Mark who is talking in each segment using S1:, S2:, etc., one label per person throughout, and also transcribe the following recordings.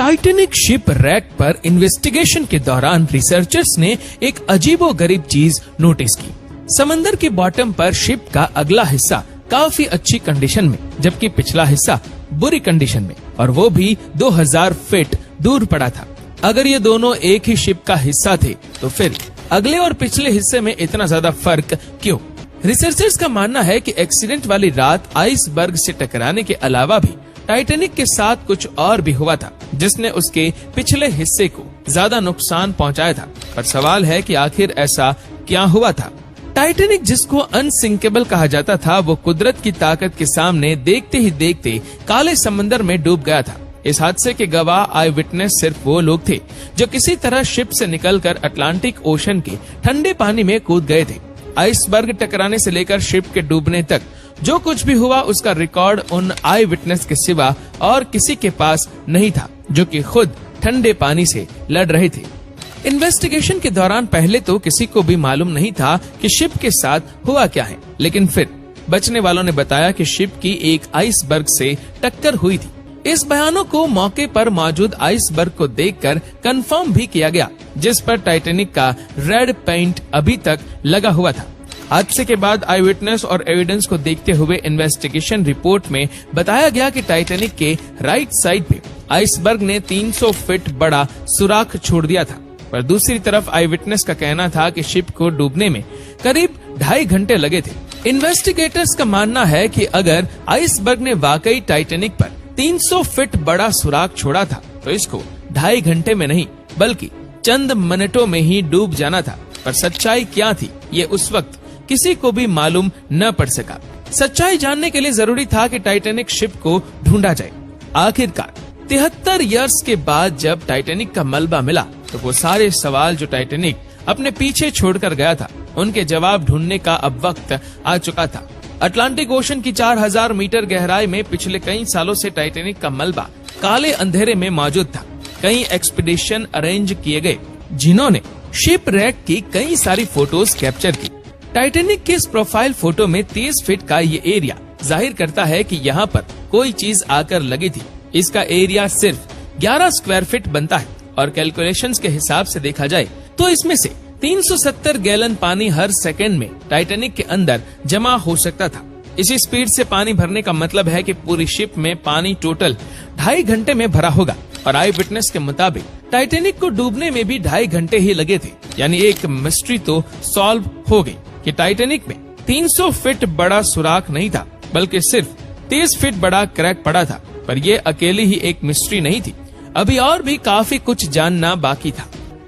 S1: Titanic ship rack पर investigation के दौरान रिसर्चर्स ने एक अजीबोगरीब चीज नोटिस की। समंदर के बॉटम पर शिप का अगला हिस्सा काफी अच्छी कंडीशन में, जबकि पिछला हिस्सा बुरी कंडीशन में, और वो भी 2000 फीट दूर पड़ा था। अगर ये दोनों एक ही शिप का हिस्सा थे तो फिर अगले और पिछले हिस्से में इतना ज्यादा फर्क क्यों? रिसर्चर्स का मानना है कि एक्सीडेंट वाली रात आइसबर्ग से टकराने के अलावा भी टाइटैनिक के साथ कुछ और भी हुआ था, जिसने उसके पिछले हिस्से को ज्यादा नुकसान पहुंचाया था। पर सवाल है कि आखिर ऐसा क्या हुआ था? टाइटैनिक, जिसको अनसिंकेबल कहा जाता था, वो कुदरत की ताकत के सामने देखते ही देखते काले समंदर में डूब गया था। इस हादसे के गवाह आई विटनेस सिर्फ वो लोग थे जो किसी तरह शिप से निकलकर अटलांटिक ओशन के ठंडे पानी में कूद गए थे। आइसबर्ग टकराने से लेकर शिप के डूबने तक जो कुछ भी हुआ, उसका रिकॉर्ड उन आई विटनेस के सिवा और किसी के पास नहीं था, जो कि खुद ठंडे पानी से लड़ रहे थे। इन्वेस्टिगेशन के दौरान पहले तो किसी को भी मालूम नहीं था कि शिप के साथ हुआ क्या है, लेकिन फिर बचने वालों ने बताया कि शिप की एक आइसबर्ग से टक्कर हुई थी। इस बयानों को मौके पर मौजूद आइसबर्ग को देखकर कंफर्म भी किया गया, जिस पर टाइटैनिक का रेड पेंट अभी तक लगा हुआ था। हादसे के बाद आई विटनेस और एविडेंस को देखते हुए इन्वेस्टिगेशन रिपोर्ट में बताया गया कि टाइटैनिक के राइट साइड पे आइसबर्ग ने 300 फीट बड़ा सुराख छोड़ दिया था। पर दूसरी तरफ आई विटनेस का कहना था कि शिप को डूबने में करीब 2.5 घंटे लगे थे। इन्वेस्टिगेटर्स का मानना है कि अगर आइसबर्ग ने वाकई टाइटैनिक पर 300 फीट बड़ा सुराख छोड़ा था तो इसको 2.5 घंटे में नहीं बल्कि चंद मिनटों में ही डूब जाना था। पर सच्चाई क्या थी, ये उस वक्त किसी को भी मालूम न पड़ सका। सच्चाई जानने के लिए जरूरी था कि टाइटैनिक शिप को ढूंढा जाए। आखिरकार 73 इयर्स के बाद जब टाइटैनिक का मलबा मिला तो वो सारे सवाल जो टाइटैनिक अपने पीछे छोड़कर गया था, उनके जवाब ढूंढने का अब वक्त आ चुका था। अटलांटिक ओशन की 4000 मीटर गहराई में पिछले कई सालों से टाइटैनिक का मलबा काले अंधेरे में मौजूद था। कई एक्सपीडिशन अरेंज किए गए जिन्होंने शिप रैक की कई सारी फोटोज कैप्चर की। टाइटैनिक के इस प्रोफाइल फोटो में 30 फीट का ये एरिया जाहिर करता है कि यहाँ पर कोई चीज आकर लगी थी। इसका एरिया सिर्फ 11 स्क्वायर फीट बनता है और कैलकुलेशंस के हिसाब से देखा जाए तो इसमें से 370 गैलन पानी हर सेकेंड में टाइटैनिक के अंदर जमा हो सकता था। इसी स्पीड से पानी भरने का मतलब है कि पूरी शिप में पानी टोटल 2.5 घंटे में भरा होगा। और आई विटनेस के मुताबिक टाइटैनिक को डूबने में भी 2.5 घंटे ही लगे थे। यानी एक मिस्ट्री तो सॉल्व हो गई कि टाइटैनिक में 300 फीट बड़ा सुराख नहीं था, बल्कि सिर्फ 30 फीट बड़ा क्रैक पड़ा था। पर ये अकेली ही एक मिस्ट्री नहीं थी, अभी और भी काफी कुछ जानना बाकी था।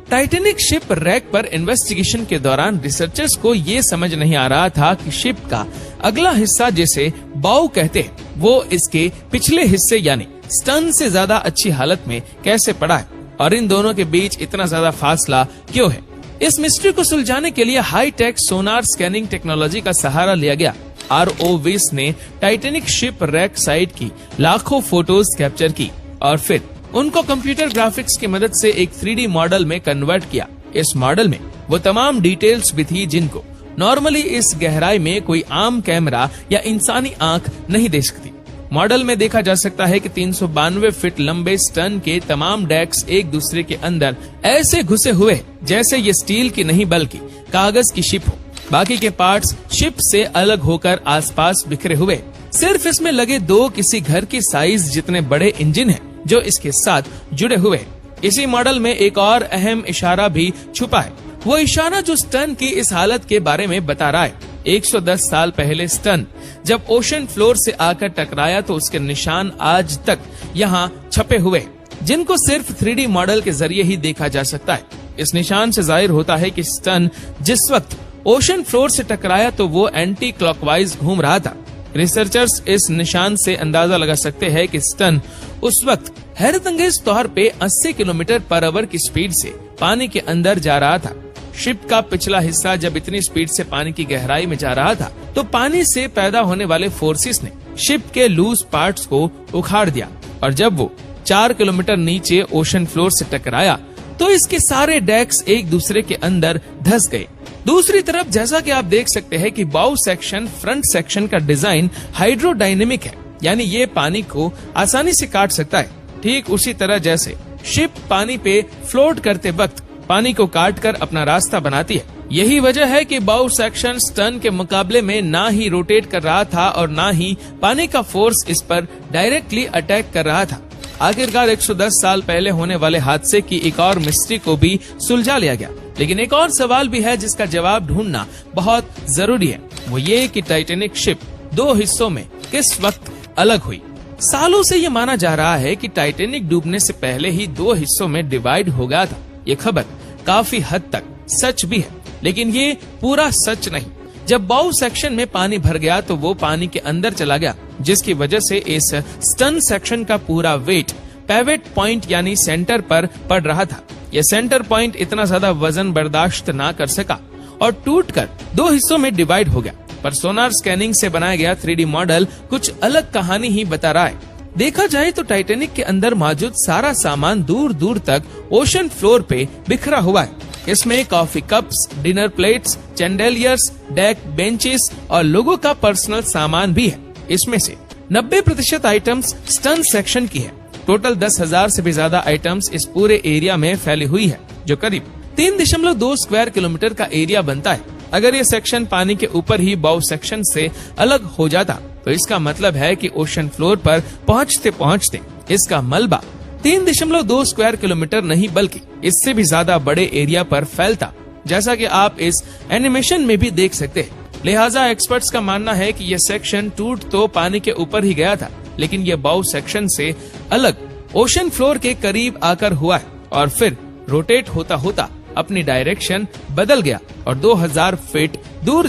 S1: टाइटैनिक शिप रैक पर इन्वेस्टिगेशन के दौरान रिसर्चर्स को ये समझ नहीं आ रहा था कि शिप का अगला हिस्सा, जिसे बाउ कहते हैं, वो इसके पिछले हिस्से यानी स्टर्न से ज्यादा अच्छी हालत में कैसे पड़ा है और इन दोनों के बीच इतना ज्यादा फासला क्यों है। इस मिस्ट्री को सुलझाने के लिए हाई टेक सोनार स्कैनिंग टेक्नोलॉजी का सहारा लिया गया। ROVs ने टाइटैनिक शिप रैक साइड की लाखों फोटोज कैप्चर की और फिर उनको कंप्यूटर ग्राफिक्स की मदद से एक 3D मॉडल में कन्वर्ट किया। इस मॉडल में वो तमाम डिटेल्स भी थी जिनको नॉर्मली इस गहराई में कोई आम कैमरा या इंसानी आंख नहीं देख सकती। मॉडल में देखा जा सकता है कि 392 फीट लंबे स्टर्न के तमाम डेक्स एक दूसरे के अंदर ऐसे घुसे हुए जैसे ये स्टील की नहीं बल्कि कागज की शिप हो। बाकी के पार्ट्स शिप से अलग होकर आसपास बिखरे हुए। सिर्फ इसमें लगे 2 किसी घर की साइज जितने बड़े इंजन हैं जो इसके साथ जुड़े हुए हैं। इसी मॉडल में एक और अहम इशारा भी छुपा है, वो इशारा जो स्टर्न की इस हालत के बारे में बता रहा है। 110 साल पहले स्टर्न जब ओशन फ्लोर से आकर टकराया तो उसके निशान आज तक यहाँ छपे हुए हैं, जिनको सिर्फ 3D मॉडल के जरिए ही देखा जा सकता है। इस निशान से जाहिर होता है कि स्टर्न जिस वक्त ओशन फ्लोर से टकराया तो वो एंटी क्लॉकवाइज घूम रहा था। रिसर्चर्स इस निशान से अंदाजा लगा सकते हैं कि स्टर्न उस वक्त हैरतअंगेज तौर पे 80 किलोमीटर पर आवर की स्पीड से पानी के अंदर जा रहा था। शिप का पिछला हिस्सा जब इतनी स्पीड से पानी की गहराई में जा रहा था तो पानी से पैदा होने वाले फोर्सेस ने शिप के लूज पार्ट्स को उखाड़ दिया और जब वो 4 किलोमीटर नीचे ओशन फ्लोर से टकराया तो इसके सारे डेक्स एक दूसरे के अंदर धंस गए। दूसरी तरफ जैसा कि आप देख सकते हैं कि बाउ सेक्शन फ्रंट सेक्शन का डिजाइन हाइड्रोडायनेमिक है, यानी ये पानी को आसानी से काट सकता है। ठीक उसी तरह जैसे शिप पानी पे फ्लोट करते वक्त पानी को काट कर अपना रास्ता बनाती है। यही वजह है कि बाउ सेक्शन स्टर्न के मुकाबले में ना ही रोटेट कर रहा था और ना ही पानी का फोर्स इस पर डायरेक्टली अटैक कर रहा था। आखिरकार 110 साल पहले होने वाले हादसे की एक और मिस्ट्री को भी सुलझा लिया गया, लेकिन एक और सवाल भी है जिसका जवाब ढूंढना बहुत जरूरी है। वो ये कि टाइटैनिक शिप 2 हिस्सों में किस वक्त अलग हुई। सालों से ये माना जा रहा है कि टाइटैनिक डूबने से पहले ही 2 हिस्सों में डिवाइड हो गया था। ये खबर काफी हद तक सच भी है, लेकिन ये पूरा सच नहीं। जब बाउ सेक्शन में पानी भर गया तो वो पानी के अंदर चला गया, जिसकी वजह से इस स्टर्न सेक्शन का पूरा वेट पिवट पॉइंट यानी सेंटर पर पड़ रहा था। यह सेंटर पॉइंट इतना ज्यादा वजन बर्दाश्त ना कर सका और टूटकर 2 हिस्सों में डिवाइड हो गया। पर सोनार स्कैनिंग से बनाया गया 3D मॉडल कुछ अलग कहानी ही बता रहा है। देखा जाए तो टाइटैनिक के अंदर मौजूद सारा सामान दूर दूर तक ओशन फ्लोर पे बिखरा हुआ है। इसमें coffee cups, dinner plates, chandeliers, deck benches और लोगों का पर्सनल सामान भी है। इसमें से 90% आइटम्स स्टर्न सेक्शन की है। टोटल 10,000 से भी ज्यादा आइटम्स इस पूरे एरिया में फैली हुई है, जो करीब 3.2 स्क्वायर किलोमीटर का एरिया बनता है। अगर ये सेक्शन पानी के ऊपर ही बाउ सेक्शन से अलग हो जाता तो इसका मतलब है कि ओशन फ्लोर पर पहुंचते पहुंचते इसका मलबा 3.2 स्क्वायर किलोमीटर नहीं बल्कि इससे भी ज्यादा बड़े एरिया पर फैलता, जैसा कि आप इस एनिमेशन में भी देख सकते हैं। लिहाजा एक्सपर्ट्स का मानना है कि यह सेक्शन टूट तो पानी के ऊपर ही गया था, लेकिन यह बाउ सेक्शन से अलग ओशन फ्लोर के करीब आकर हुआ है और फिर रोटेट होता होता अपनी डायरेक्शन बदल गया और 2000 फीट दूर